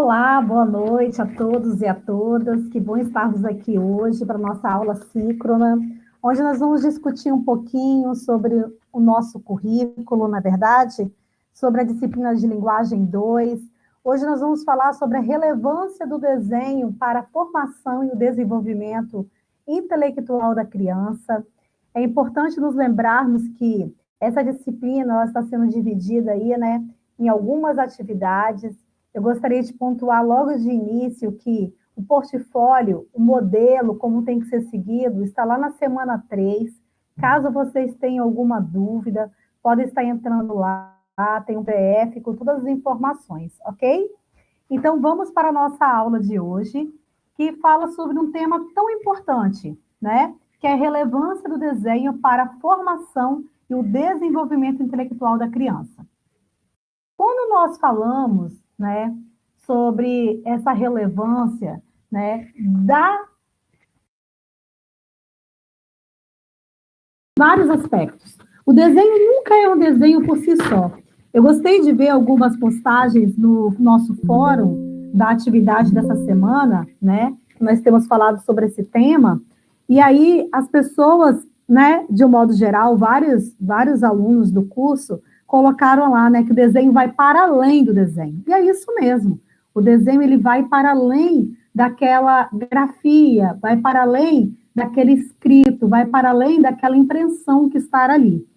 Olá, boa noite a todos e a todas. Que bom estarmos aqui hoje para a nossa aula síncrona, onde nós vamos discutir um pouquinho sobre o nosso currículo, na verdade, sobre a disciplina de Linguagem 2. Hoje nós vamos falar sobre a relevância do desenho para a formação e o desenvolvimento intelectual da criança. É importante nos lembrarmos que essa disciplina ela está sendo dividida aí, né, em algumas atividades. Eu gostaria de pontuar logo de início que o portfólio, o modelo, como tem que ser seguido, está lá na semana 3. Caso vocês tenham alguma dúvida, podem estar entrando lá, tem um PDF com todas as informações, ok? Então, vamos para a nossa aula de hoje, que fala sobre um tema tão importante, né? Que é a relevância do desenho para a formação e o desenvolvimento intelectual da criança. Quando nós falamos, né, sobre essa relevância, né, vários aspectos. O desenho nunca é um desenho por si só. Eu gostei de ver algumas postagens no nosso fórum da atividade dessa semana, né, nós temos falado sobre esse tema, e aí as pessoas, né, de um modo geral, vários alunos do curso colocaram lá, né, que o desenho vai para além do desenho. E é isso mesmo. O desenho ele vai para além daquela grafia, vai para além daquele escrito, vai para além daquela impressão que está ali.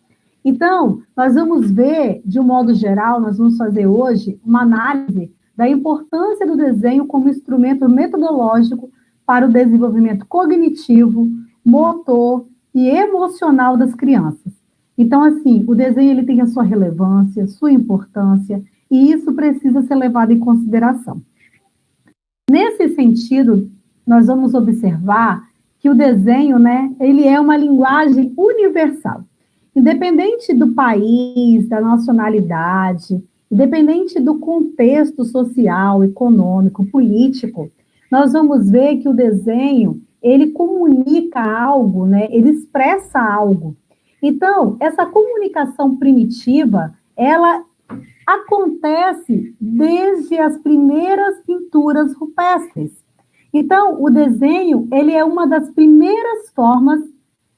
Então, nós vamos ver, de um modo geral, nós vamos fazer hoje uma análise da importância do desenho como instrumento metodológico para o desenvolvimento cognitivo, motor e emocional das crianças. Então, assim, o desenho ele tem a sua relevância, sua importância, e isso precisa ser levado em consideração. Nesse sentido, nós vamos observar que o desenho, né, ele é uma linguagem universal. Independente do país, da nacionalidade, independente do contexto social, econômico, político, nós vamos ver que o desenho, ele comunica algo, né, ele expressa algo. Então, essa comunicação primitiva, ela acontece desde as primeiras pinturas rupestres. Então, o desenho, ele é uma das primeiras formas,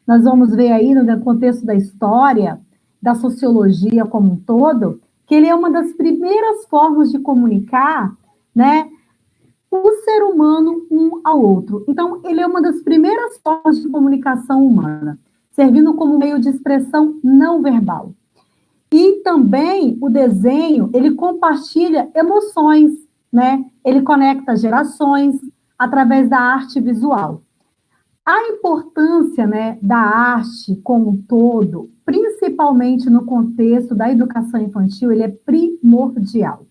nós vamos ver aí no contexto da história, da sociologia como um todo, que ele é uma das primeiras formas de comunicar, né, o ser humano um ao outro. Então, ele é uma das primeiras formas de comunicação humana, servindo como meio de expressão não verbal. E também o desenho, ele compartilha emoções, né? Ele conecta gerações através da arte visual. A importância, né, da arte como um todo, principalmente no contexto da educação infantil, ele é primordial.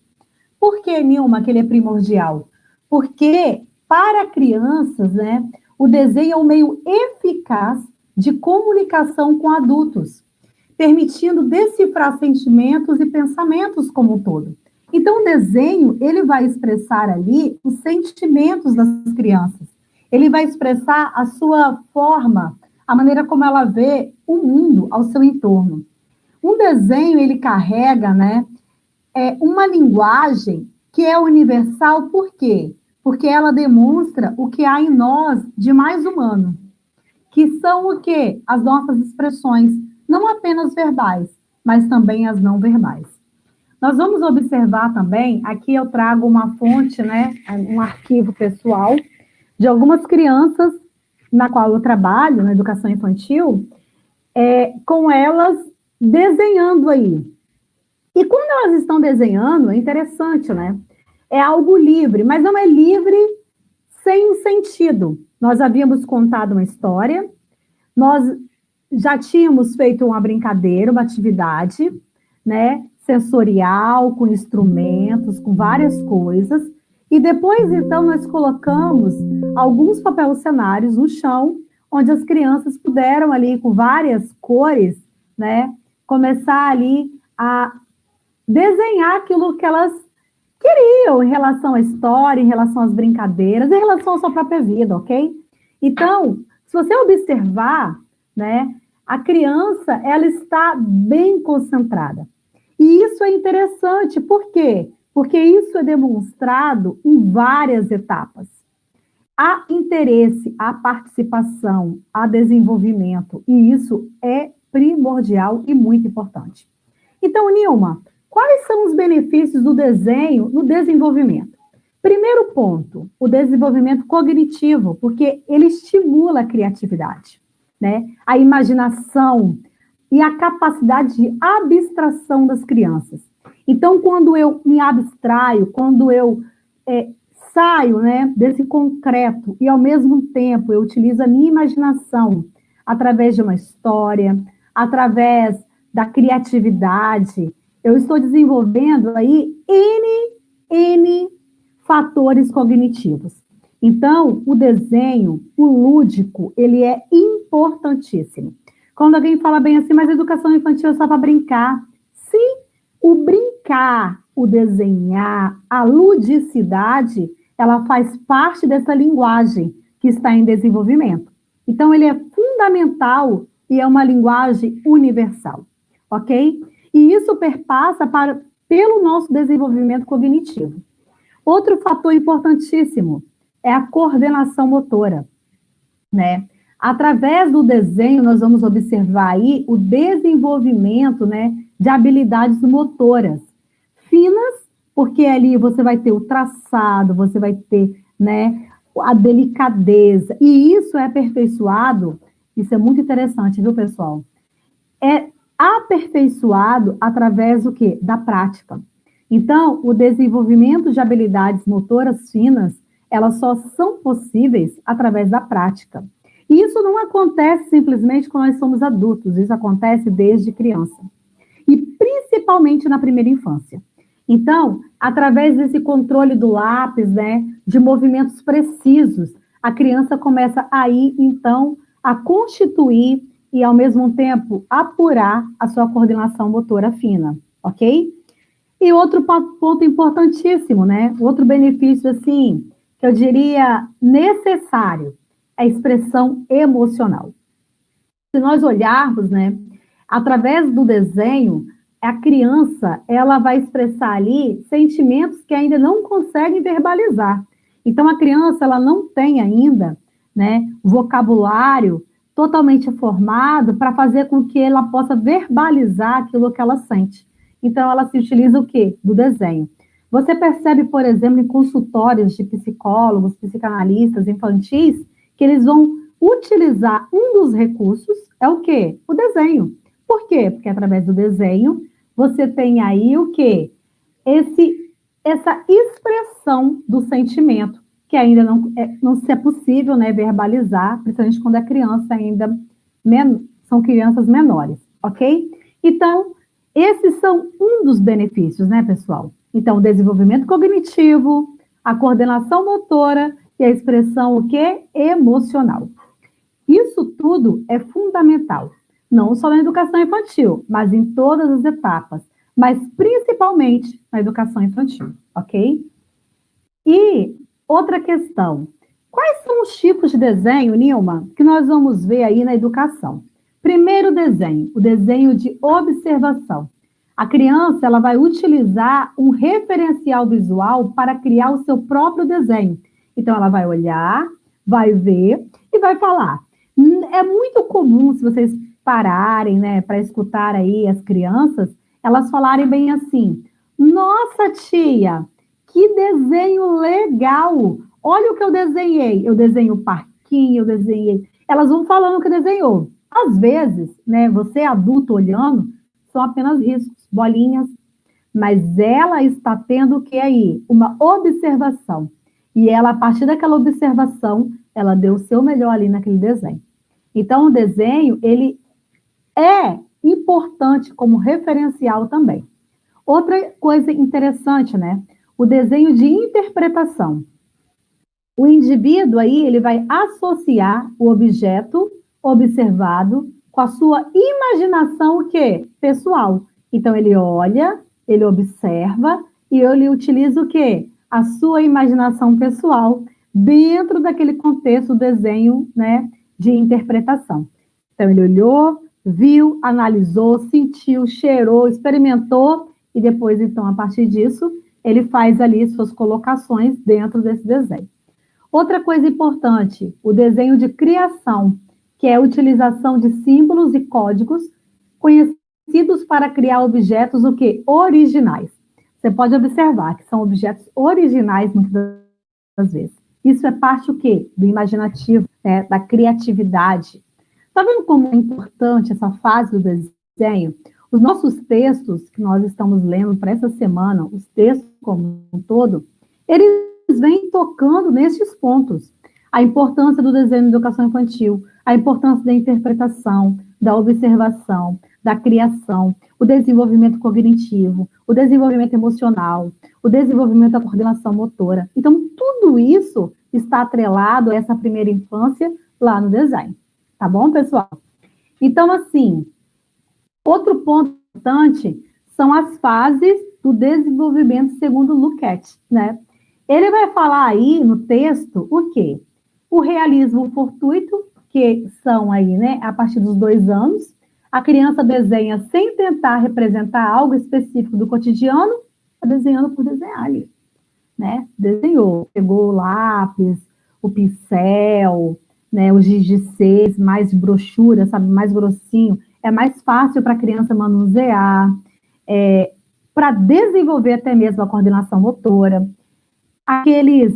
Por que, Nilma, que ele é primordial? Porque, para crianças, né, o desenho é um meio eficaz de comunicação com adultos, permitindo decifrar sentimentos e pensamentos como um todo. Então, o desenho, ele vai expressar ali os sentimentos das crianças. Ele vai expressar a sua forma, a maneira como ela vê o mundo ao seu entorno. Um desenho, ele carrega, né, uma linguagem que é universal, por quê? Porque ela demonstra o que há em nós de mais humano, que são o quê? As nossas expressões, não apenas verbais, mas também as não verbais. Nós vamos observar também, aqui eu trago uma fonte, né, um arquivo pessoal, de algumas crianças na qual eu trabalho, na educação infantil, com elas desenhando aí. E quando elas estão desenhando, é interessante, né? É algo livre, mas não é livre sem um sentido. Nós havíamos contado uma história, nós já tínhamos feito uma brincadeira, uma atividade, né, sensorial, com instrumentos, com várias coisas, e depois, então, nós colocamos alguns papéis cenários no chão, onde as crianças puderam ali, com várias cores, né, começar ali a desenhar aquilo que elas queriam em relação à história, em relação às brincadeiras, em relação à sua própria vida, ok? Então, se você observar, né, a criança, ela está bem concentrada. E isso é interessante, por quê? Porque isso é demonstrado em várias etapas. Há interesse, há participação, há desenvolvimento, e isso é primordial e muito importante. Então, Nilma, quais são os benefícios do desenho no desenvolvimento? Primeiro ponto, o desenvolvimento cognitivo, porque ele estimula a criatividade, né? A imaginação e a capacidade de abstração das crianças. Então, quando eu me abstraio, quando eu saio, né, desse concreto e, ao mesmo tempo, eu utilizo a minha imaginação através de uma história, através da criatividade, eu estou desenvolvendo aí N fatores cognitivos. Então, o desenho, o lúdico, ele é importantíssimo. Quando alguém fala bem assim, mas educação infantil é só para brincar. Sim, o brincar, o desenhar, a ludicidade, ela faz parte dessa linguagem que está em desenvolvimento. Então, ele é fundamental e é uma linguagem universal, ok? E isso perpassa pelo nosso desenvolvimento cognitivo. Outro fator importantíssimo é a coordenação motora, né? Através do desenho, nós vamos observar aí o desenvolvimento, né, de habilidades motoras finas, porque ali você vai ter o traçado, você vai ter, né, a delicadeza, e isso é aperfeiçoado, isso é muito interessante, viu, pessoal? É aperfeiçoado através do quê? Da prática. Então, o desenvolvimento de habilidades motoras finas, elas só são possíveis através da prática. E isso não acontece simplesmente quando nós somos adultos, isso acontece desde criança. E principalmente na primeira infância. Então, através desse controle do lápis, né, de movimentos precisos, a criança começa aí, então, a constituir e, ao mesmo tempo, apurar a sua coordenação motora fina, ok? E outro ponto importantíssimo, né, outro benefício, assim, que eu diria necessário, é a expressão emocional. Se nós olharmos, né, através do desenho, a criança, ela vai expressar ali sentimentos que ainda não conseguem verbalizar. Então, a criança, ela não tem ainda, né, vocabulário totalmente formado para fazer com que ela possa verbalizar aquilo que ela sente. Então, ela se utiliza o quê? Do desenho. Você percebe, por exemplo, em consultórios de psicólogos, psicanalistas infantis, que eles vão utilizar um dos recursos, é o quê? O desenho. Por quê? Porque através do desenho, você tem aí o quê? Essa expressão do sentimento, que ainda não se é possível, né, verbalizar, principalmente quando é criança ainda, são crianças menores, ok? Então, esses são um dos benefícios, né, pessoal? Então, o desenvolvimento cognitivo, a coordenação motora e a expressão, o quê? Emocional. Isso tudo é fundamental, não só na educação infantil, mas em todas as etapas, mas principalmente na educação infantil, ok? E outra questão, quais são os tipos de desenho, Nilma, que nós vamos ver aí na educação? Primeiro desenho, o desenho de observação. A criança, ela vai utilizar um referencial visual para criar o seu próprio desenho. Então, ela vai olhar, vai ver e vai falar. É muito comum, se vocês pararem, né, para escutar aí as crianças, elas falarem bem assim: nossa, tia, que desenho legal! Olha o que eu desenhei. Eu desenhei o parquinho, eu desenhei... Elas vão falando o que desenhou. Às vezes, né, você adulto olhando, são apenas riscos, bolinhas, mas ela está tendo o que aí? Uma observação. E ela, a partir daquela observação, ela deu o seu melhor ali naquele desenho. Então, o desenho, ele é importante como referencial também. Outra coisa interessante, né? O desenho de interpretação. O indivíduo aí, ele vai associar o objeto observado com a sua imaginação, o quê? Pessoal. Então, ele olha, ele observa e ele utiliza o quê? A sua imaginação pessoal dentro daquele contexto do desenho, né, de interpretação. Então, ele olhou, viu, analisou, sentiu, cheirou, experimentou e depois, então, a partir disso, ele faz ali suas colocações dentro desse desenho. Outra coisa importante, o desenho de criação, que é a utilização de símbolos e códigos conhecidos para criar objetos o quê? Originais. Você pode observar que são objetos originais muitas das vezes. Isso é parte o quê? Do imaginativo, né? Da criatividade. Está vendo como é importante essa fase do desenho? Os nossos textos que nós estamos lendo para essa semana, os textos como um todo, eles vêm tocando nesses pontos. A importância do desenho na educação infantil, a importância da interpretação, da observação, da criação, o desenvolvimento cognitivo, o desenvolvimento emocional, o desenvolvimento da coordenação motora. Então, tudo isso está atrelado a essa primeira infância lá no design. Tá bom, pessoal? Então, assim, outro ponto importante são as fases do desenvolvimento segundo Lukács, né? Ele vai falar aí no texto o quê? O realismo fortuito, que são aí, né, a partir dos 2 anos, a criança desenha sem tentar representar algo específico do cotidiano, tá desenhando por desenhar ali, né? Desenhou, pegou o lápis, o pincel, né, o giz de 6, mais de brochura, sabe, mais grossinho, é mais fácil para a criança manusear, para desenvolver até mesmo a coordenação motora. Aqueles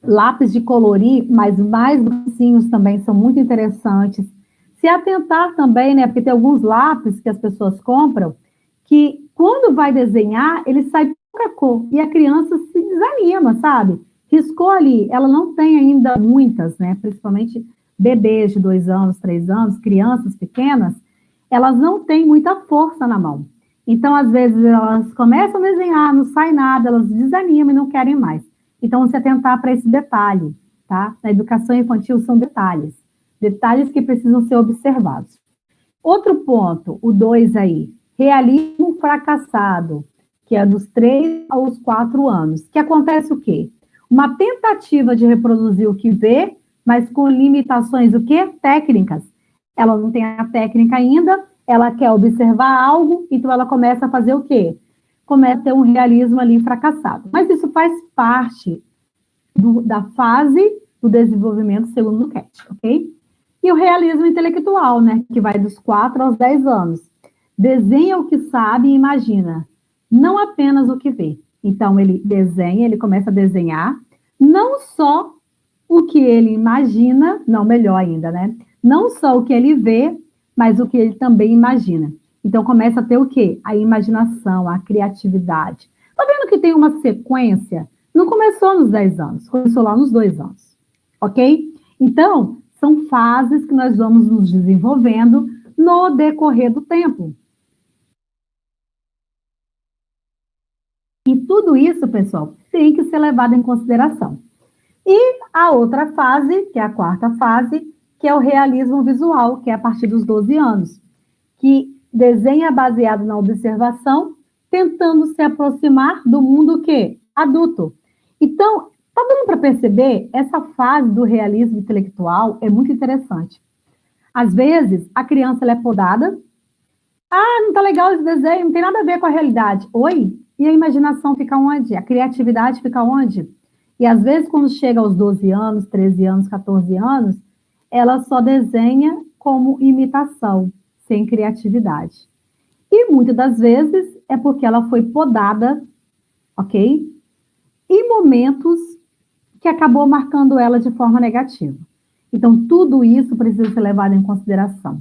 lápis de colorir, mas mais grossinhos também são muito interessantes. Se atentar também, né, porque tem alguns lápis que as pessoas compram, que quando vai desenhar, ele sai pouca cor, e a criança se desanima, sabe? Riscou ali, ela não tem ainda muitas, né, principalmente bebês de 2 anos, 3 anos, crianças pequenas, elas não têm muita força na mão. Então, às vezes, elas começam a desenhar, não sai nada, elas desanimam e não querem mais. Então, você atentar para esse detalhe, tá? Na educação infantil são detalhes que precisam ser observados. Outro ponto, o 2 aí, realismo fracassado, que é dos 3 aos 4 anos. Que acontece o quê? Uma tentativa de reproduzir o que vê, mas com limitações, o quê? Técnicas. Ela não tem a técnica ainda, ela quer observar algo, então ela começa a fazer o quê? Começa a ter um realismo ali fracassado. Mas isso faz parte da fase do desenvolvimento segundo Lukács, ok? E o realismo intelectual, né? Que vai dos 4 aos 10 anos. Desenha o que sabe e imagina, não apenas o que vê. Então, ele desenha, ele começa a desenhar, não só o que ele imagina, não, melhor ainda, né? Não só o que ele vê, mas o que ele também imagina. Então, começa a ter o quê? A imaginação, a criatividade. Tá vendo que tem uma sequência? Não começou nos 10 anos, começou lá nos 2 anos, ok? Então, são fases que nós vamos nos desenvolvendo no decorrer do tempo. E tudo isso, pessoal, tem que ser levado em consideração. E a outra fase, que é a 4ª fase, que é o realismo visual, que é a partir dos 12 anos, que desenha baseado na observação, tentando se aproximar do mundo que adulto. Então, tá dando para perceber, essa fase do realismo intelectual é muito interessante. Às vezes, a criança ela é podada, não tá legal esse desenho, não tem nada a ver com a realidade. Oi? E a imaginação fica onde? A criatividade fica onde? E às vezes, quando chega aos 12 anos, 13 anos, 14 anos, ela só desenha como imitação, sem criatividade. E muitas das vezes é porque ela foi podada, ok? Em momentos que acabou marcando ela de forma negativa. Então, tudo isso precisa ser levado em consideração.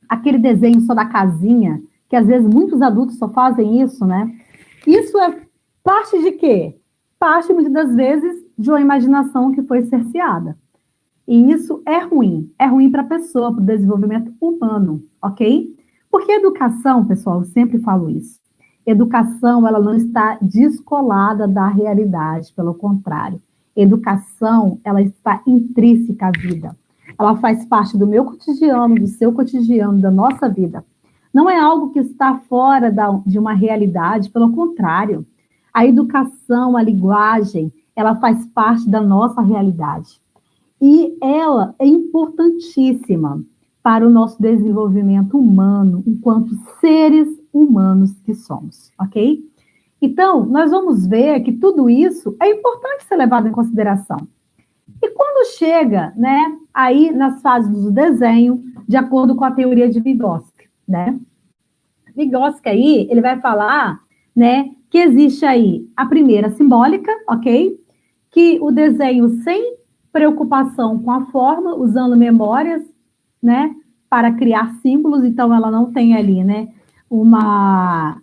Aquele desenho só da casinha, que às vezes muitos adultos só fazem isso, né? Isso é parte de quê? Parte, muitas das vezes, de uma imaginação que foi cerceada. E isso é ruim para a pessoa, para o desenvolvimento humano, ok? Porque educação, pessoal, eu sempre falo isso, educação, ela não está descolada da realidade, pelo contrário. Educação, ela está intrínseca à vida. Ela faz parte do meu cotidiano, do seu cotidiano, da nossa vida. Não é algo que está fora de uma realidade, pelo contrário. A educação, a linguagem, ela faz parte da nossa realidade. E ela é importantíssima para o nosso desenvolvimento humano, enquanto seres humanos que somos, ok? Então, nós vamos ver que tudo isso é importante ser levado em consideração. E quando chega, né, aí nas fases do desenho, de acordo com a teoria de Vygotsky, né? Vygotsky aí, ele vai falar, né, que existe aí a primeira simbólica, ok? Que o desenho sem preocupação com a forma, usando memórias, né, para criar símbolos, então ela não tem ali, né, uma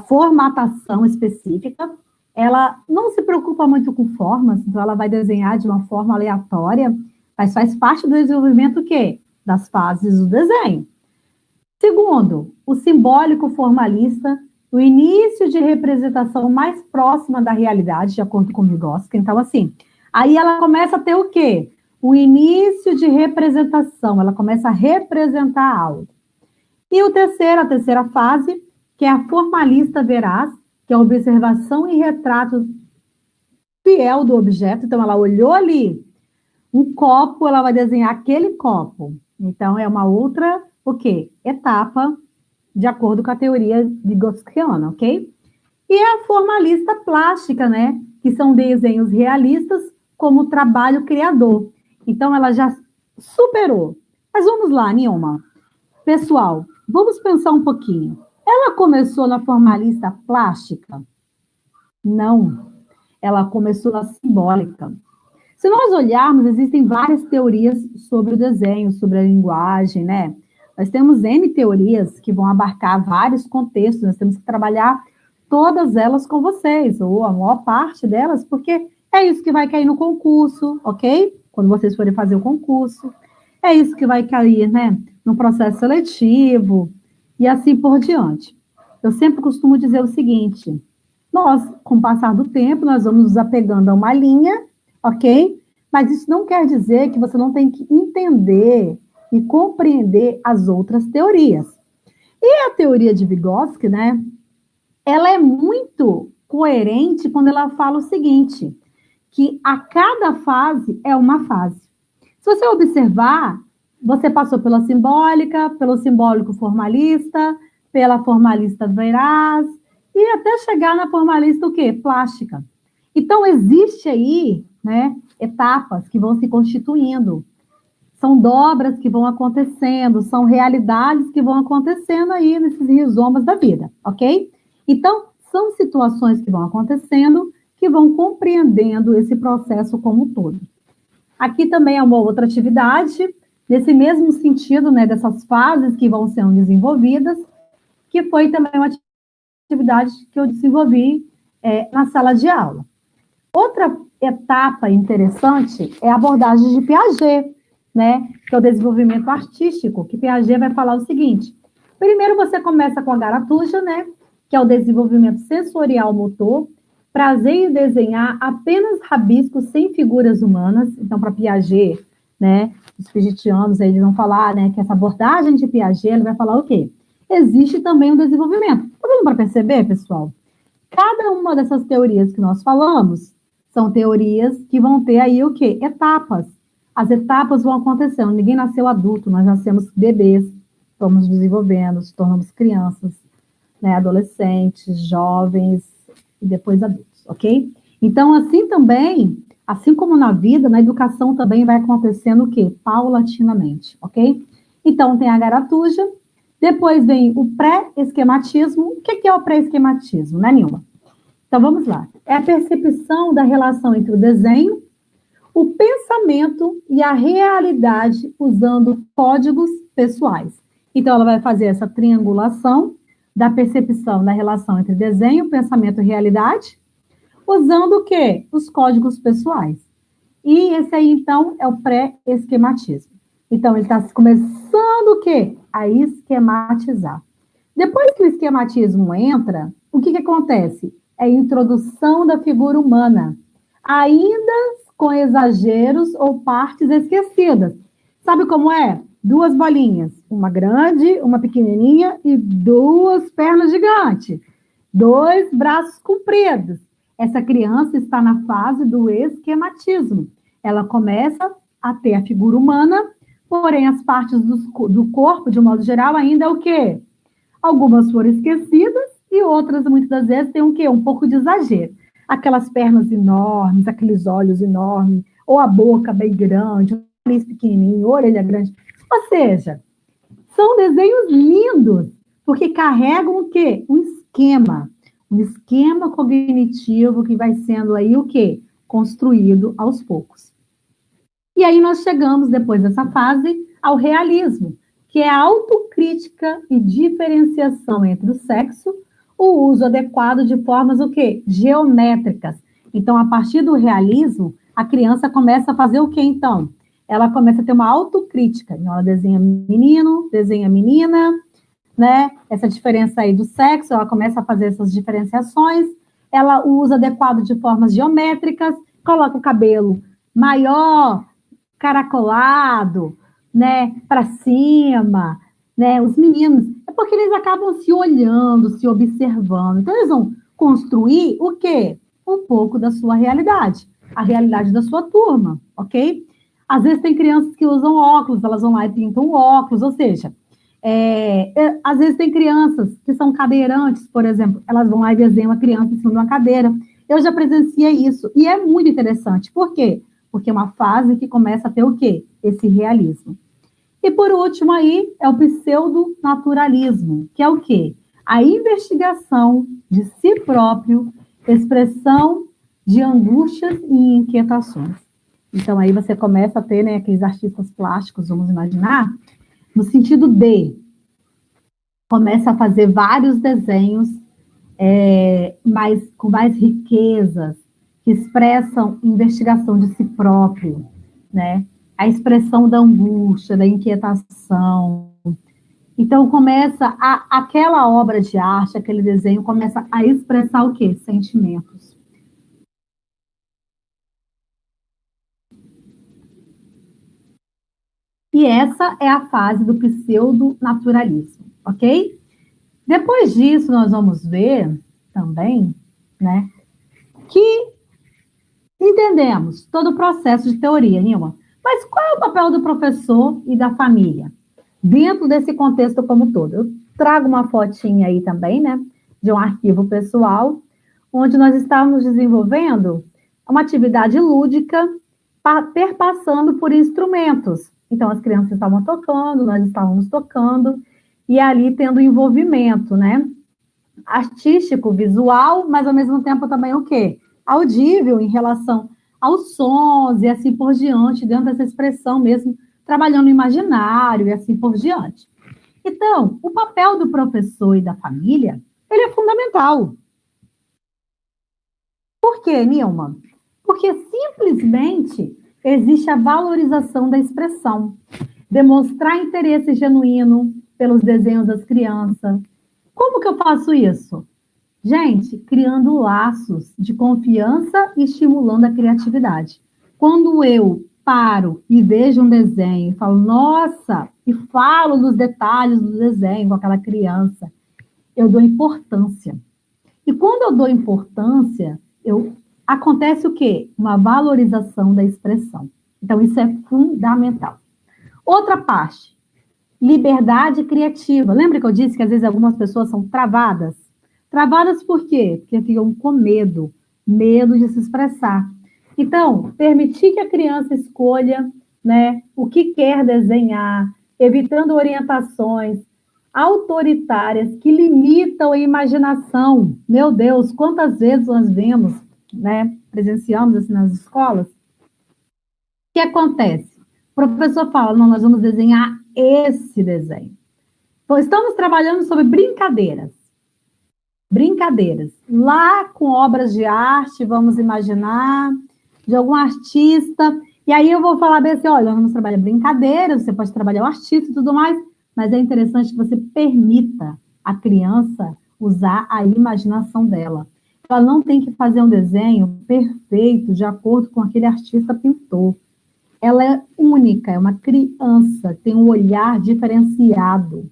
formatação específica, ela não se preocupa muito com formas, então ela vai desenhar de uma forma aleatória, mas faz parte do desenvolvimento o quê? Das fases do desenho. Segundo, o simbólico formalista, o início de representação mais próxima da realidade, de acordo com Vygotsky. Então, assim, aí ela começa a ter o quê? O início de representação, ela começa a representar algo. E a terceira fase, que é a formalista veraz, que é a observação e retrato fiel do objeto. Então, ela olhou ali um copo, ela vai desenhar aquele copo. Então, é uma outra, o quê? Etapa, de acordo com a teoria vygotskiana, ok? E a formalista plástica, né? Que são desenhos realistas como trabalho criador. Então, ela já superou. Mas vamos lá, Nilma. Pessoal, vamos pensar um pouquinho. Ela começou na formalista plástica? Não. Ela começou na simbólica. Se nós olharmos, existem várias teorias sobre o desenho, sobre a linguagem, né? Nós temos N teorias que vão abarcar vários contextos, nós temos que trabalhar todas elas com vocês, ou a maior parte delas, porque é isso que vai cair no concurso, ok? Quando vocês forem fazer o concurso. É isso que vai cair, né? No processo seletivo, e assim por diante. Eu sempre costumo dizer o seguinte, nós, com o passar do tempo, nós vamos nos apegando a uma linha, ok? Mas isso não quer dizer que você não tem que entender e compreender as outras teorias. E a teoria de Vygotsky, né? Ela é muito coerente quando ela fala o seguinte, que a cada fase é uma fase. Se você observar, você passou pela simbólica, pelo simbólico formalista, pela formalista veraz, e até chegar na formalista o quê? Plástica. Então, existe aí, né, etapas que vão se constituindo. São dobras que vão acontecendo, são realidades que vão acontecendo aí nesses rizomas da vida, ok? Então, são situações que vão acontecendo, que vão compreendendo esse processo como um todo. Aqui também é uma outra atividade, nesse mesmo sentido, né, dessas fases que vão sendo desenvolvidas, que foi também uma atividade que eu desenvolvi na sala de aula. Outra etapa interessante é a abordagem de Piaget, né, que é o desenvolvimento artístico, que Piaget vai falar o seguinte, primeiro você começa com a garatuja, né, que é o desenvolvimento sensorial motor, prazer em desenhar apenas rabiscos sem figuras humanas. Então, para Piaget, né, os pigetianos aí vão falar, né, que essa abordagem de Piaget, ele vai falar o quê? Existe também um desenvolvimento. Tá dando para perceber, pessoal? Cada uma dessas teorias que nós falamos são teorias que vão ter aí o quê? Etapas. As etapas vão acontecendo. Ninguém nasceu adulto, nós nascemos bebês, estamos desenvolvendo, nos tornamos crianças, né, adolescentes, jovens e depois adultos, ok? Então, assim também, assim como na vida, na educação também vai acontecendo o quê? Paulatinamente, ok? Então, tem a garatuja, depois vem o pré-esquematismo. O que é o pré-esquematismo, né, Nilma? Então, vamos lá. É a percepção da relação entre o desenho, o pensamento e a realidade usando códigos pessoais. Então, ela vai fazer essa triangulação da percepção da relação entre desenho, pensamento e realidade, usando o quê? Os códigos pessoais. E esse aí, então, é o pré-esquematismo. Então, ele está começando o quê? A esquematizar. Depois que o esquematismo entra, o que acontece? É a introdução da figura humana, ainda com exageros ou partes esquecidas. Sabe como é? Duas bolinhas, uma grande, uma pequenininha e duas pernas gigantes, dois braços compridos. Essa criança está na fase do esquematismo. Ela começa a ter a figura humana, porém as partes do corpo, de um modo geral, ainda é o quê? Algumas foram esquecidas e outras, muitas das vezes, têm o quê? Um pouco de exagero. Aquelas pernas enormes, aqueles olhos enormes, ou a boca bem grande, o nariz pequenininho, a orelha grande. Ou seja, são desenhos lindos, porque carregam o quê? Um esquema cognitivo que vai sendo aí o quê? Construído aos poucos. E aí nós chegamos, depois dessa fase, ao realismo, que é a autocrítica e diferenciação entre o sexo, o uso adequado de formas o quê? Geométricas. Então, a partir do realismo, a criança começa a fazer o quê, então? Ela começa a ter uma autocrítica. Então, ela desenha menino, desenha menina, né? Essa diferença aí do sexo, ela começa a fazer essas diferenciações, ela usa adequado de formas geométricas, coloca o cabelo maior, caracolado, né, para cima, né, os meninos, é porque eles acabam se olhando, se observando, então eles vão construir o quê? Um pouco da sua realidade, a realidade da sua turma, ok? Às vezes tem crianças que usam óculos, elas vão lá e pintam óculos, ou seja, às vezes tem crianças que são cadeirantes, por exemplo, elas vão lá e desenham uma criança em cima de uma cadeira. Eu já presenciei isso, e é muito interessante. Por quê? Porque é uma fase que começa a ter o quê? Esse realismo. E por último aí, é o pseudo-naturalismo, que é o quê? A investigação de si próprio, expressão de angústias e inquietações. Então aí você começa a ter, né, aqueles artistas plásticos, vamos imaginar, no sentido de, começa a fazer vários desenhos com mais riquezas, que expressam investigação de si próprio, né? A expressão da angústia, da inquietação. Então, aquela obra de arte, aquele desenho, começa a expressar o quê? Sentimentos. E essa é a fase do pseudo-naturalismo, ok? Depois disso, nós vamos ver também, né, que entendemos todo o processo de teoria, Nilma. Mas qual é o papel do professor e da família dentro desse contexto como todo? Eu trago uma fotinha aí também, né, de um arquivo pessoal, onde nós estávamos desenvolvendo uma atividade lúdica, perpassando por instrumentos. Então, as crianças estavam tocando, nós estávamos tocando, e ali tendo envolvimento, né? Artístico, visual, mas ao mesmo tempo também o quê? Audível em relação aos sons e assim por diante, dentro dessa expressão mesmo, trabalhando no imaginário e assim por diante. Então, o papel do professor e da família, ele é fundamental. Por quê, Nilma? Porque simplesmente existe a valorização da expressão, demonstrar interesse genuíno pelos desenhos das crianças. Como que eu faço isso? Gente, criando laços de confiança e estimulando a criatividade. Quando eu paro e vejo um desenho e falo, nossa, e falo dos detalhes do desenho com aquela criança, eu dou importância. E quando eu dou importância, acontece o quê? Uma valorização da expressão. Então, isso é fundamental. Outra parte, liberdade criativa. Lembra que eu disse que às vezes algumas pessoas são travadas? Travadas por quê? Porque ficam com medo de se expressar. Então, permitir que a criança escolha, né, o que quer desenhar, evitando orientações autoritárias que limitam a imaginação. Meu Deus, quantas vezes nós vemos, né, presenciamos assim nas escolas? O que acontece? O professor fala, não, nós vamos desenhar esse desenho. Então, estamos trabalhando sobre brincadeiras. Brincadeiras. Lá com obras de arte, vamos imaginar, de algum artista. E aí eu vou falar bem assim, olha, nós vamos trabalhar brincadeiras, você pode trabalhar o artista e tudo mais, mas é interessante que você permita a criança usar a imaginação dela. Ela não tem que fazer um desenho perfeito, de acordo com aquele artista pintor. Ela é única, é uma criança, tem um olhar diferenciado.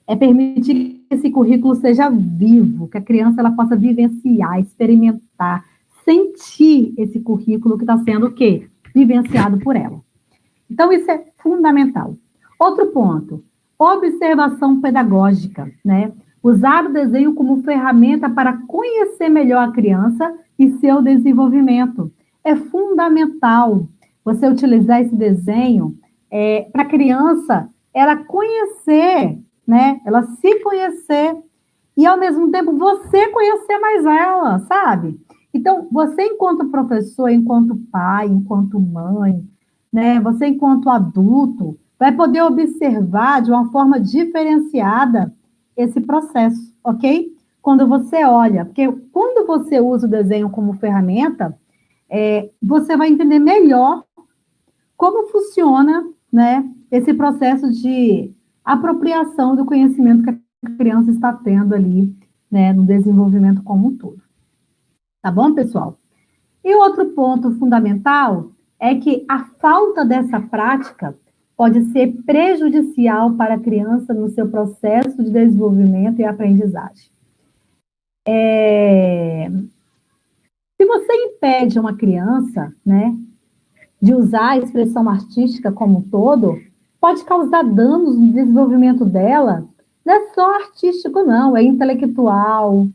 É permitir que esse currículo seja vivo, que a criança ela possa vivenciar, experimentar, sentir esse currículo que está sendo o quê? Vivenciado por ela. Então, isso é fundamental. Outro ponto, observação pedagógica, né? Usar o desenho como ferramenta para conhecer melhor a criança e seu desenvolvimento. É fundamental você utilizar esse desenho para a criança ela conhecer, né? Ela se conhecer e, ao mesmo tempo, você conhecer mais ela, sabe? Então, você, enquanto professor, enquanto pai, enquanto mãe, né? Você, enquanto adulto, vai poder observar de uma forma diferenciada esse processo, ok? Quando você olha, porque quando você usa o desenho como ferramenta, você vai entender melhor como funciona, né, esse processo de apropriação do conhecimento que a criança está tendo ali, né, no desenvolvimento como um todo. Tá bom, pessoal? E outro ponto fundamental é que a falta dessa prática pode ser prejudicial para a criança no seu processo de desenvolvimento e aprendizagem. Se você impede uma criança, né, de usar a expressão artística como um todo, pode causar danos no desenvolvimento dela. Não é só artístico, não, é intelectual,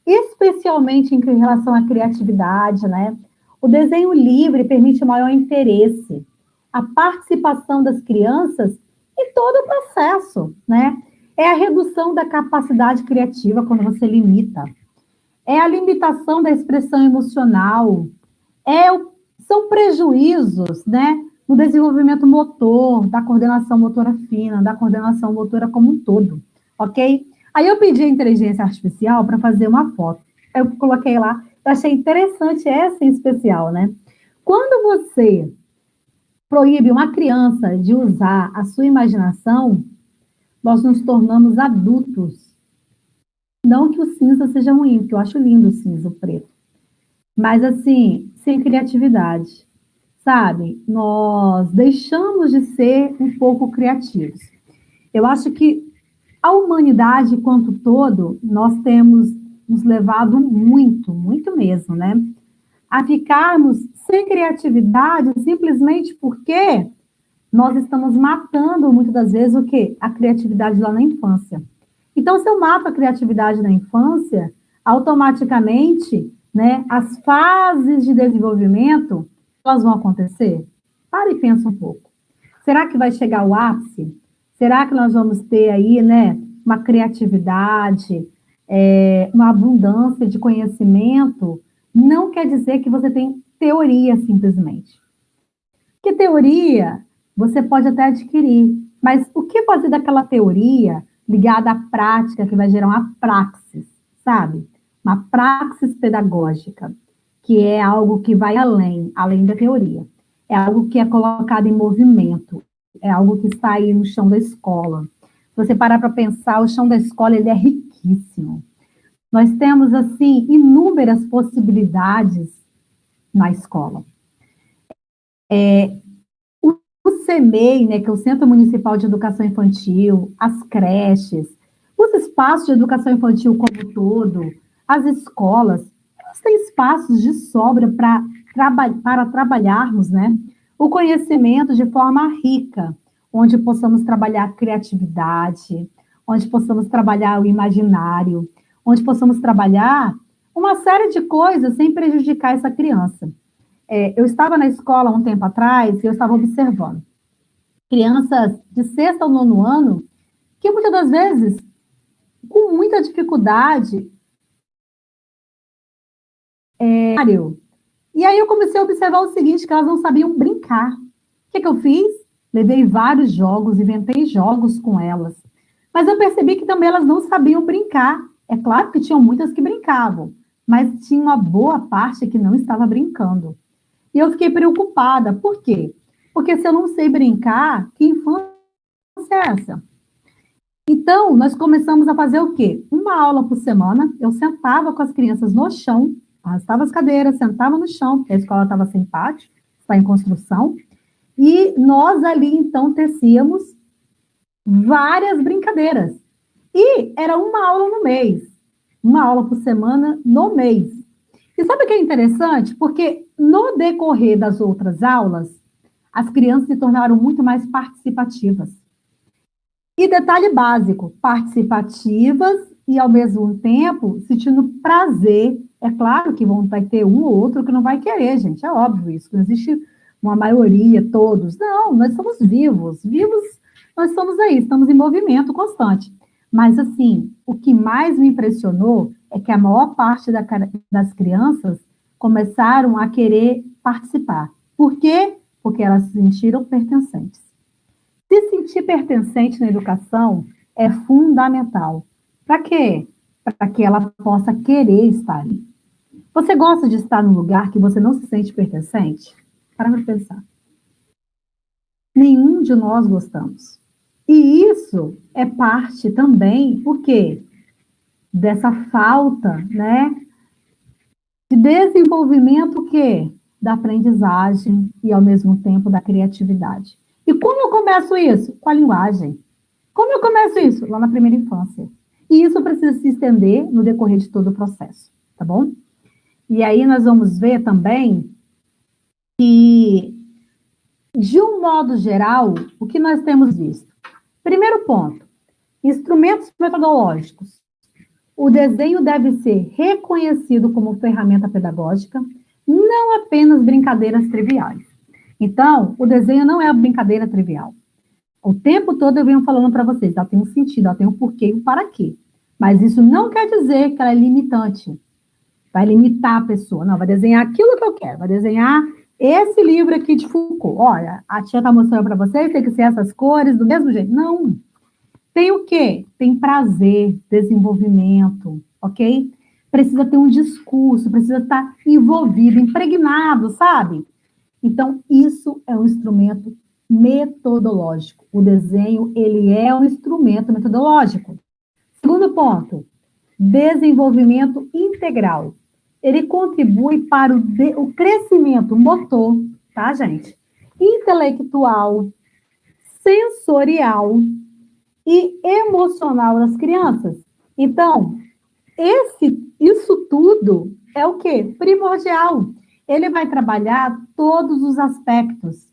especialmente em relação à criatividade, né? O desenho livre permite maior interesse, a participação das crianças em todo o processo, né? É a redução da capacidade criativa quando você limita. É a limitação da expressão emocional. São prejuízos, né? No desenvolvimento motor, da coordenação motora fina, da coordenação motora como um todo, ok? Aí eu pedi a inteligência artificial para fazer uma foto. Eu coloquei lá, eu achei interessante essa em especial, né? Quando você proíbe uma criança de usar a sua imaginação, nós nos tornamos adultos. Não que o cinza seja ruim, porque eu acho lindo o cinza, o preto. Mas, assim, sem criatividade, sabe? Nós deixamos de ser um pouco criativos. Eu acho que a humanidade, quanto todo, nós temos nos levado muito, muito mesmo, né? A ficarmos sem criatividade simplesmente porque nós estamos matando, muitas das vezes, o quê? A criatividade lá na infância. Então, se eu mato a criatividade na infância, automaticamente, né, as fases de desenvolvimento, elas vão acontecer? Para e pensa um pouco. Será que vai chegar o ápice? Será que nós vamos ter aí, né, uma criatividade, uma abundância de conhecimento? Não quer dizer que você tem teoria, simplesmente. Porque teoria você pode até adquirir, mas o que fazer daquela teoria ligada à prática que vai gerar uma praxis, sabe? Uma praxis pedagógica, que é algo que vai além da teoria. É algo que é colocado em movimento, é algo que está aí no chão da escola. Se você parar para pensar, o chão da escola ele é riquíssimo. Nós temos, assim, inúmeras possibilidades na escola. O CEMEI, né, que é o Centro Municipal de Educação Infantil, as creches, os espaços de educação infantil como um todo, as escolas, elas têm espaços de sobra para trabalharmos, né, o conhecimento de forma rica, onde possamos trabalhar a criatividade, onde possamos trabalhar o imaginário, onde possamos trabalhar uma série de coisas sem prejudicar essa criança. Eu estava na escola um tempo atrás e eu estava observando crianças de sexto ao nono ano que muitas das vezes, com muita dificuldade, e aí eu comecei a observar o seguinte, que elas não sabiam brincar. O que eu fiz? Levei vários jogos, inventei jogos com elas. Mas eu percebi que também elas não sabiam brincar. É claro que tinham muitas que brincavam, mas tinha uma boa parte que não estava brincando. E eu fiquei preocupada. Por quê? Porque se eu não sei brincar, que infância é essa? Então, nós começamos a fazer o quê? Uma aula por semana, eu sentava com as crianças no chão, arrastava as cadeiras, sentava no chão, porque a escola estava sem pátio, está em construção, e nós ali, então, tecíamos várias brincadeiras. E era uma aula no mês, uma aula por semana no mês. E sabe o que é interessante? Porque no decorrer das outras aulas, as crianças se tornaram muito mais participativas. E detalhe básico, participativas e, ao mesmo tempo, sentindo prazer. É claro que vai ter um ou outro que não vai querer, gente, é óbvio isso, não existe uma maioria, todos. Não, nós somos vivos, vivos, nós somos aí, estamos em movimento constante. Mas, assim, o que mais me impressionou é que a maior parte das crianças começaram a querer participar. Por quê? Porque elas se sentiram pertencentes. Se sentir pertencente na educação é fundamental. Para quê? Para que ela possa querer estar ali. Você gosta de estar num lugar que você não se sente pertencente? Para pensar. Nenhum de nós gostamos. E isso é parte também, por quê? Dessa falta, né, de desenvolvimento que da aprendizagem e, ao mesmo tempo, da criatividade. E como eu começo isso? Com a linguagem. Como eu começo isso? Lá na primeira infância. E isso precisa se estender no decorrer de todo o processo, tá bom? E aí nós vamos ver também que, de um modo geral, o que nós temos visto? Primeiro ponto, instrumentos metodológicos. O desenho deve ser reconhecido como ferramenta pedagógica, não apenas brincadeiras triviais. Então, o desenho não é a brincadeira trivial. O tempo todo eu venho falando para vocês, ela tem um sentido, ela tem um porquê e um para quê. Mas isso não quer dizer que ela é limitante. Vai limitar a pessoa. Não, vai desenhar aquilo que eu quero. Vai desenhar esse livro aqui de Foucault. Olha, a tia está mostrando para vocês, tem que ser essas cores, do mesmo jeito. Não. Tem o quê? Tem prazer, desenvolvimento, ok? Precisa ter um discurso, precisa estar envolvido, impregnado, sabe? Então, isso é um instrumento metodológico. O desenho, ele é um instrumento metodológico. Segundo ponto, desenvolvimento integral. Ele contribui para o crescimento motor, tá, gente? Intelectual, sensorial e emocional das crianças. Então, isso tudo é o quê? Primordial. Ele vai trabalhar todos os aspectos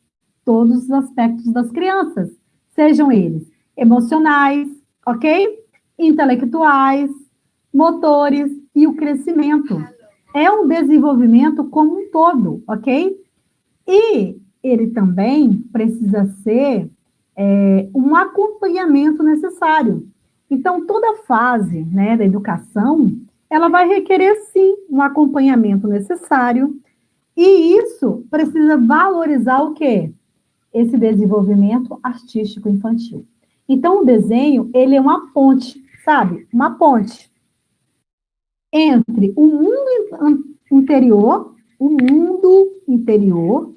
das crianças, sejam eles emocionais, ok? Intelectuais, motores e o crescimento. É um desenvolvimento como um todo, ok? E ele também precisa ser um acompanhamento necessário. Então, toda fase, né, da educação, ela vai requerer, sim, um acompanhamento necessário, e isso precisa valorizar o quê? Esse desenvolvimento artístico infantil. Então, o desenho, ele é uma ponte, sabe? Uma ponte entre o mundo interior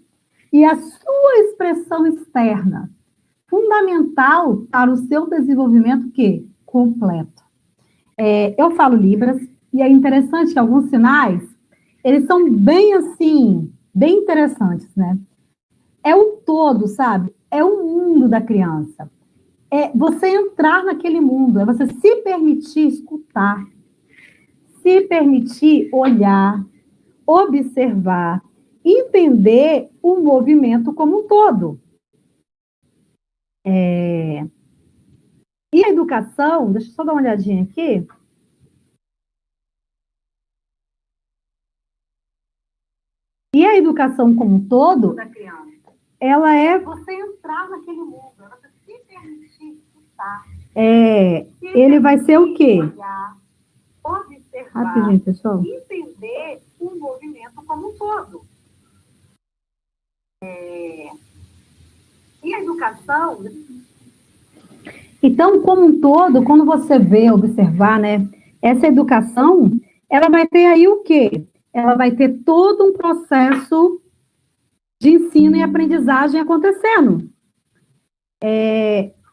e a sua expressão externa, fundamental para o seu desenvolvimento que completo. Eu falo Libras, e é interessante que alguns sinais, eles são bem assim, bem interessantes, né? É o todo, sabe? É o mundo da criança. É você entrar naquele mundo, é você se permitir escutar, se permitir olhar, observar, entender o movimento como um todo. E a educação, deixa eu só dar uma olhadinha aqui. E a educação como um todo, ela é você entrar naquele mundo, você se permitir escutar. Ele vai ser o quê? Olhar, observar, rapidinho, pessoal. Entender o movimento como um todo. E a educação... Então, como um todo, quando você vê, observar, né, essa educação, ela vai ter aí o quê? Ela vai ter todo um processo de ensino e aprendizagem acontecendo.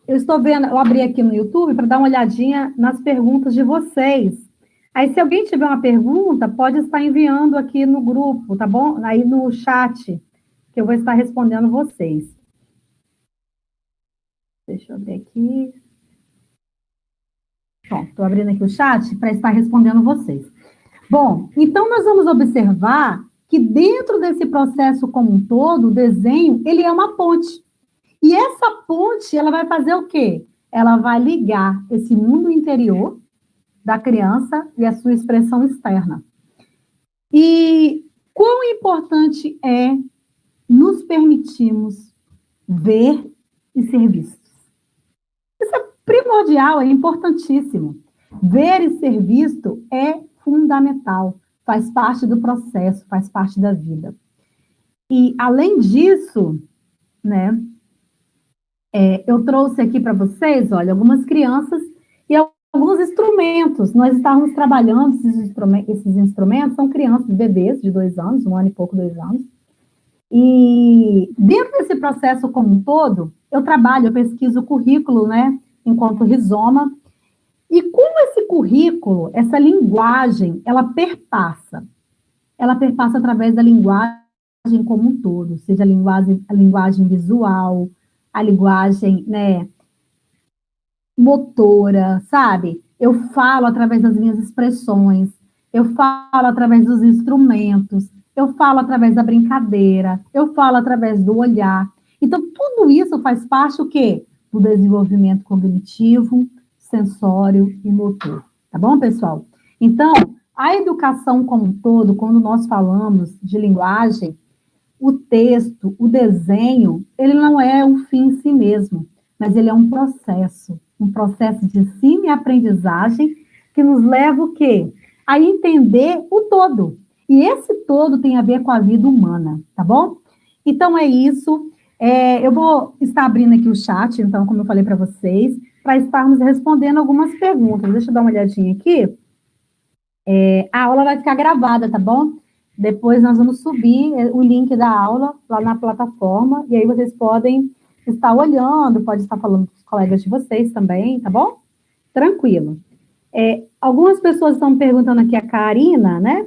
Eu estou vendo, eu abri aqui no YouTube para dar uma olhadinha nas perguntas de vocês. Aí, se alguém tiver uma pergunta, pode estar enviando aqui no grupo, tá bom? Aí no chat, que eu vou estar respondendo vocês. Deixa eu ver aqui. Bom, estou abrindo aqui o chat para estar respondendo vocês. Bom, então nós vamos observar que dentro desse processo como um todo, o desenho, ele é uma ponte. E essa ponte, ela vai fazer o quê? Ela vai ligar esse mundo interior da criança e a sua expressão externa. E quão importante é nos permitirmos ver e ser vistos. Isso é primordial, é importantíssimo. Ver e ser visto é fundamental, faz parte do processo, faz parte da vida. E, além disso, né, eu trouxe aqui para vocês, olha, algumas crianças e alguns instrumentos. Nós estávamos trabalhando, esses instrumentos são crianças, bebês de 2 anos, 1 ano e pouco, 2 anos. E dentro desse processo como um todo, eu pesquiso o currículo, né, enquanto rizoma, e como esse currículo, essa linguagem, ela perpassa através da linguagem como um todo, seja a linguagem visual, a linguagem, né, motora, sabe? Eu falo através das minhas expressões, eu falo através dos instrumentos, eu falo através da brincadeira, eu falo através do olhar. Então, tudo isso faz parte, o quê? Do desenvolvimento cognitivo, sensório e motor. Tá bom, pessoal? Então, a educação como um todo, quando nós falamos de linguagem, o texto, o desenho, ele não é um fim em si mesmo, mas ele é um processo de ensino e aprendizagem que nos leva o quê? A entender o todo. E esse todo tem a ver com a vida humana, tá bom? Então, é isso. Eu vou estar abrindo aqui o chat, então, como eu falei para vocês, para estarmos respondendo algumas perguntas. Deixa eu dar uma olhadinha aqui. A aula vai ficar gravada, tá bom? Depois nós vamos subir o link da aula lá na plataforma, e aí vocês podem estar olhando, pode estar falando com os colegas de vocês também, tá bom? Tranquilo. Algumas pessoas estão perguntando aqui, a Karina, né?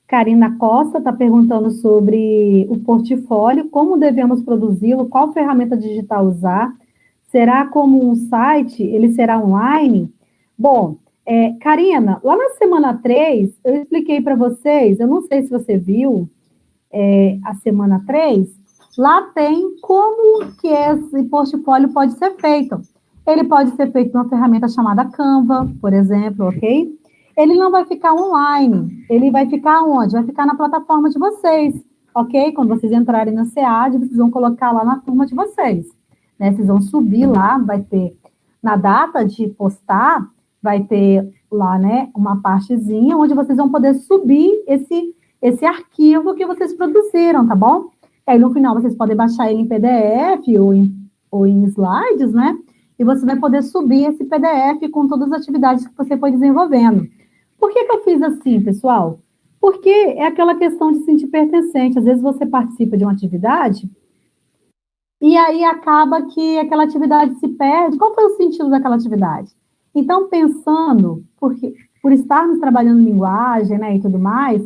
Karina Costa está perguntando sobre o portfólio, como devemos produzi-lo, qual ferramenta digital usar, será como um site, ele será online? Bom, Karina, lá na semana 3, eu expliquei para vocês, eu não sei se você viu a semana 3, lá tem como que esse portfólio pode ser feito. Ele pode ser feito numa ferramenta chamada Canva, por exemplo, ok? Ele não vai ficar online, ele vai ficar onde? Vai ficar na plataforma de vocês, ok? Quando vocês entrarem na SEAD, vocês vão colocar lá na turma de vocês, né? Vocês vão subir lá, vai ter, na data de postar, vai ter lá, né, uma partezinha onde vocês vão poder subir esse arquivo que vocês produziram, tá bom? Aí, no final, vocês podem baixar ele em PDF ou em slides, né? E você vai poder subir esse PDF com todas as atividades que você foi desenvolvendo. Por que eu fiz assim, pessoal? Porque é aquela questão de se sentir pertencente. Às vezes você participa de uma atividade e aí acaba que aquela atividade se perde. Qual foi o sentido daquela atividade? Então, pensando, por estarmos trabalhando linguagem, né, e tudo mais,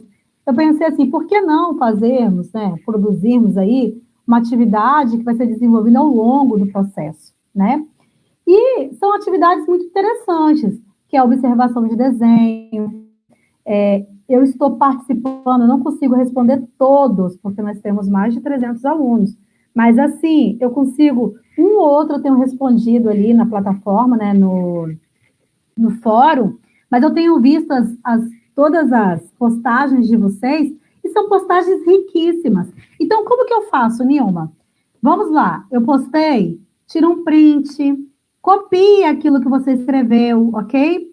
eu pensei assim, por que não fazermos, né, produzirmos aí uma atividade que vai ser desenvolvida ao longo do processo, né? E são atividades muito interessantes, que é a observação de desenho. Eu estou participando, não consigo responder todos, porque nós temos mais de 300 alunos, mas assim, eu consigo, um ou outro eu tenho respondido ali na plataforma, né, no fórum, mas eu tenho visto todas as postagens de vocês, e são postagens riquíssimas. Então, como que eu faço, Nilma? Vamos lá, eu postei, tira um print, copia aquilo que você escreveu, ok?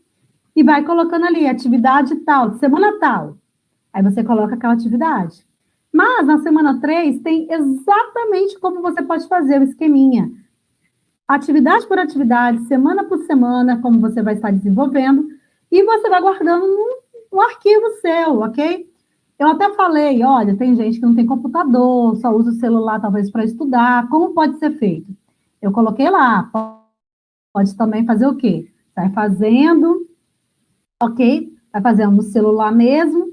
E vai colocando ali, atividade tal, semana tal. Aí você coloca aquela atividade. Mas, na semana 3, tem exatamente como você pode fazer o esqueminha. Atividade por atividade, semana por semana, como você vai estar desenvolvendo, e você vai guardando num arquivo seu, ok? Eu até falei, olha, tem gente que não tem computador, só usa o celular talvez para estudar, como pode ser feito? Eu coloquei lá, pode também fazer o quê? Vai fazendo, ok? Vai fazendo no celular mesmo,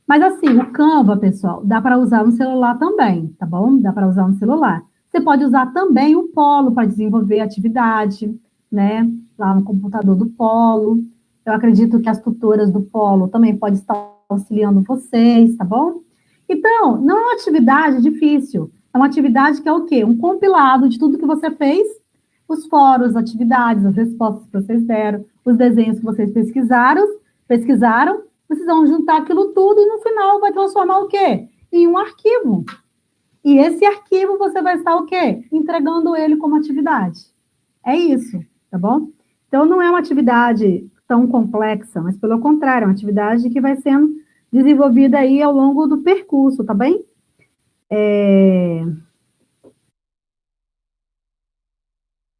mas assim, o Canva, pessoal, dá para usar no celular também, tá bom? Dá para usar no celular. Você pode usar também o Polo para desenvolver atividade, né? Lá no computador do Polo. Eu acredito que as tutoras do Polo também podem estar auxiliando vocês, tá bom? Então, não é uma atividade difícil. É uma atividade que é o quê? Um compilado de tudo que você fez os fóruns, as atividades, as respostas que vocês deram, os desenhos que vocês pesquisaram, vocês vão juntar aquilo tudo e no final vai transformar o quê? Em um arquivo. E esse arquivo você vai estar o quê? Entregando ele como atividade. É isso, tá bom? Então, não é uma atividade tão complexa, mas pelo contrário, é uma atividade que vai sendo desenvolvida aí ao longo do percurso, tá bem?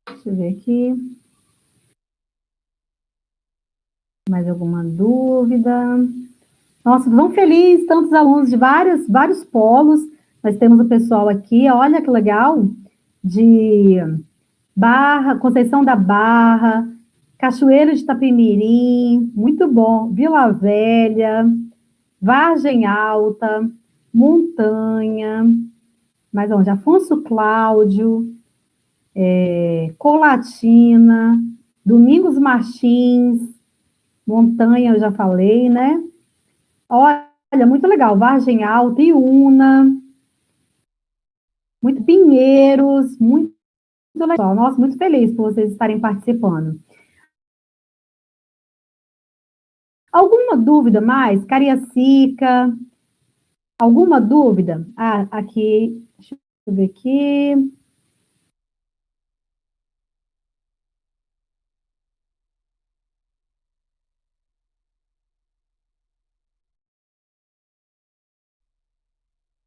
Deixa eu ver aqui. Mais alguma dúvida? Nossa, tão feliz, tantos alunos de vários polos. Nós temos o pessoal aqui, olha que legal, de Barra, Conceição da Barra, Cachoeiro de Itapemirim, muito bom, Vila Velha, Vargem Alta, Montanha, mais onde? Afonso Cláudio, Colatina, Domingos Martins, Montanha, eu já falei, né? Olha, muito legal, Vargem Alta, Iuna, muito Pinheiros, muito legal. Nossa, muito feliz por vocês estarem participando. Alguma dúvida mais? Cariacica, alguma dúvida? Ah, aqui, deixa eu ver aqui.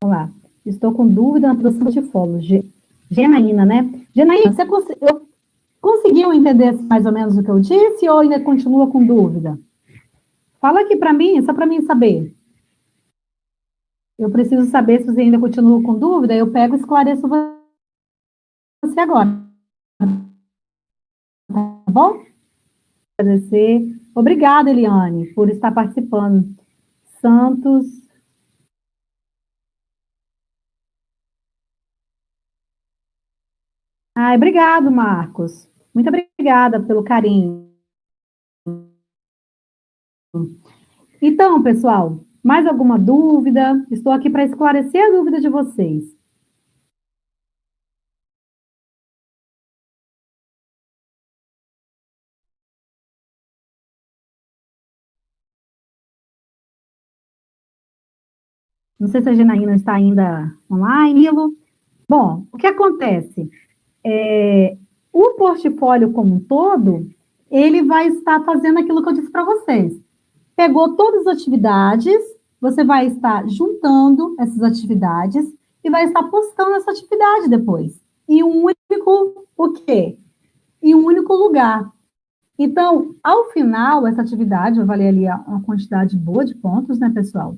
Vamos lá. Estou com dúvida na produção de folo. Janaína, né? Janaína, conseguiu entender mais ou menos o que eu disse ou ainda continua com dúvida? Fala aqui para mim, só para mim saber. Eu preciso saber se você ainda continua com dúvida, eu pego e esclareço você agora. Tá bom? Agradecer. Obrigada, Eliane, por estar participando. Santos. Ai, obrigado, Marcos. Muito obrigada pelo carinho. Então, pessoal, mais alguma dúvida? Estou aqui para esclarecer a dúvida de vocês. Não sei se a Janaína está ainda online, Milo. Bom, o que acontece? O portfólio como um todo, ele vai estar fazendo aquilo que eu disse para vocês. Pegou todas as atividades, você vai estar juntando essas atividades e vai estar postando essa atividade depois. Em um único, o quê? Em um único lugar. Então, ao final, essa atividade vai valer ali uma quantidade boa de pontos, né, pessoal?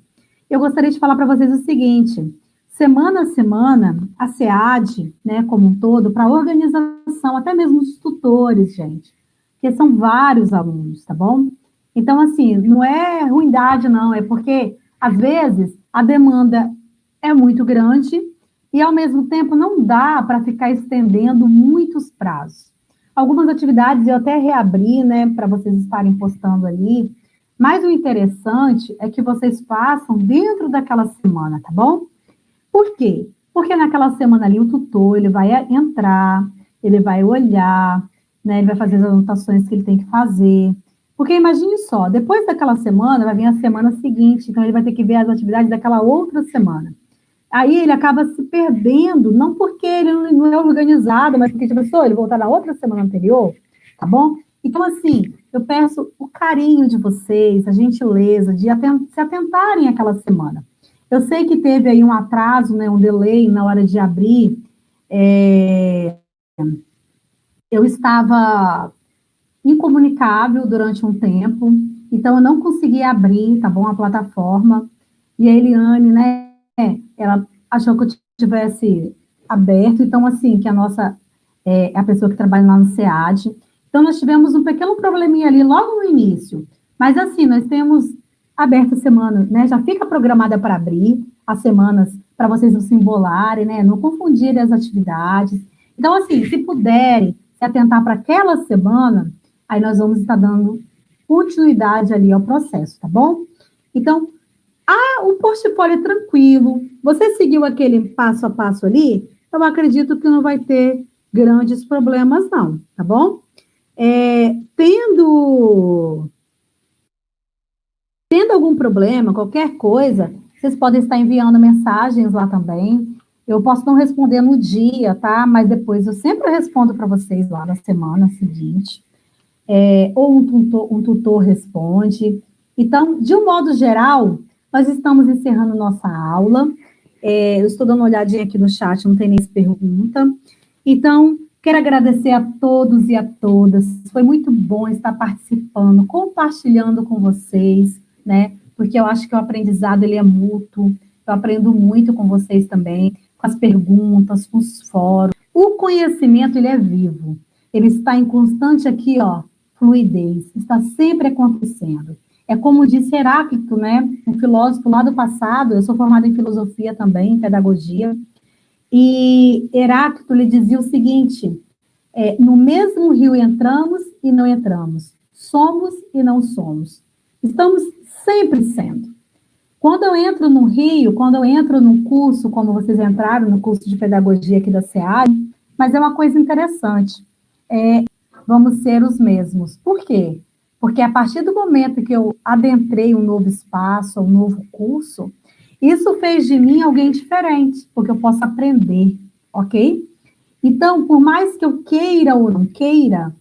Eu gostaria de falar para vocês o seguinte: semana a semana, a SEAD, né, como um todo, para organização, até mesmo dos tutores, gente, porque são vários alunos, tá bom? Então, assim, não é ruindade, não, é porque, às vezes, a demanda é muito grande e, ao mesmo tempo, não dá para ficar estendendo muitos prazos. Algumas atividades eu até reabri, né, para vocês estarem postando ali, mas o interessante é que vocês façam dentro daquela semana, tá bom? Por quê? Porque naquela semana ali o tutor, ele vai entrar, ele vai olhar, né, ele vai fazer as anotações que ele tem que fazer. Porque imagine só, depois daquela semana, vai vir a semana seguinte, então ele vai ter que ver as atividades daquela outra semana. Aí ele acaba se perdendo, não porque ele não é organizado, mas porque, tipo, ele voltar na outra semana anterior, tá bom? Então, assim, eu peço o carinho de vocês, a gentileza de se atentarem àquela semana. Eu sei que teve aí um atraso, né, um delay na hora de abrir. Eu estava incomunicável durante um tempo, então eu não consegui abrir, tá bom, a plataforma. E a Eliane, né, ela achou que eu tivesse aberto, então, assim, que a nossa, a pessoa que trabalha lá no SEAD. Então, nós tivemos um pequeno probleminha ali logo no início, mas, assim, nós temos aberto a semana, né, já fica programada para abrir as semanas, para vocês não se embolarem, né, não confundirem as atividades. Então, assim, se puderem se atentar para aquela semana, aí nós vamos estar dando continuidade ali ao processo, tá bom? Então, o portfólio é tranquilo, você seguiu aquele passo a passo ali, eu acredito que não vai ter grandes problemas, não, tá bom? Tendo algum problema, qualquer coisa, vocês podem estar enviando mensagens lá também. Eu posso não responder no dia, tá? Mas depois eu sempre respondo para vocês lá na semana seguinte. Ou um tutor responde. Então, de um modo geral, nós estamos encerrando nossa aula. Eu estou dando uma olhadinha aqui no chat, não tem nem pergunta. Então, quero agradecer a todos e a todas. Foi muito bom estar participando, compartilhando com vocês, né? Porque eu acho que o aprendizado, ele é mútuo. Eu aprendo muito com vocês também, com as perguntas, com os fóruns. O conhecimento, ele é vivo. Ele está em constante aqui, ó, fluidez. Está sempre acontecendo. É como disse Heráclito, né? Um filósofo lá do passado. Eu sou formada em filosofia também, em pedagogia. E Heráclito lhe dizia o seguinte: no mesmo rio entramos e não entramos, somos e não somos. Estamos sempre sendo. Quando eu entro num rio, quando eu entro num curso, como vocês entraram no curso de pedagogia aqui da SEAD, mas é uma coisa interessante, vamos ser os mesmos. Por quê? Porque a partir do momento que eu adentrei um novo espaço, um novo curso, isso fez de mim alguém diferente, porque eu posso aprender, ok? Então, por mais que eu queira ou não queira,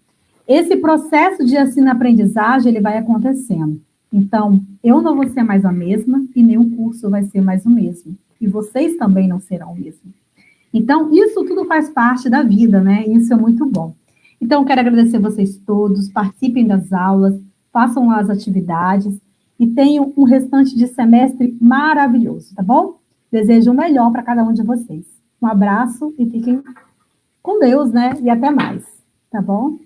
esse processo de ensino-aprendizagem, ele vai acontecendo. Então, eu não vou ser mais a mesma e nenhum curso vai ser mais o mesmo. E vocês também não serão o mesmo. Então, isso tudo faz parte da vida, né? Isso é muito bom. Então, quero agradecer vocês todos, participem das aulas, façam as atividades e tenham um restante de semestre maravilhoso, tá bom? Desejo o melhor para cada um de vocês. Um abraço e fiquem com Deus, né? E até mais, tá bom?